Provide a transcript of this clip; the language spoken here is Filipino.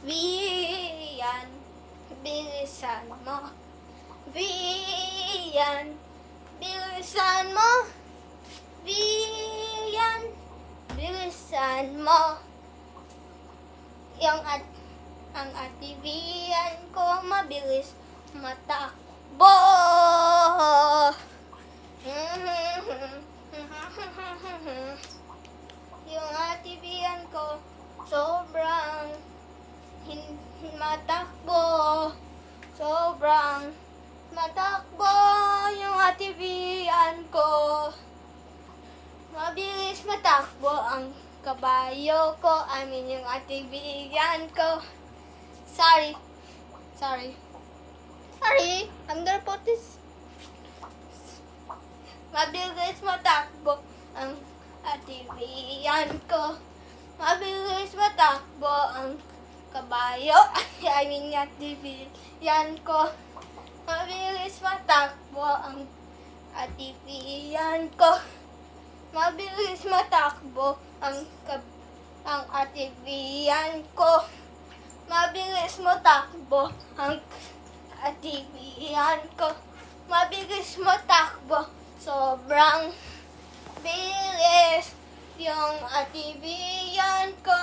Vian, bilisan mo. Vian, bilisan mo. Vian, bilisan mo. Ang ate Vian ko mabilis matakbo. Yung ate Vian ko sobrang matakbo. Sobrang matakbo yung ate Vian ko. Mabilis matakbo ang kabayo ko. Yung ate Vian ko. Sorry, I'm gonna put this. Mabilis matakbo ang ate Vian ko. Mabilis matakbo ang kabayo. Ate Vian ko. Mabilis matakbo ang ate Vian ko. Mabilis matakbo ang ate Vian ko. Mabilis matakbo ang ate Vian ko. Mabilis matakbo. Sobrang bilis yung ate Vian ko.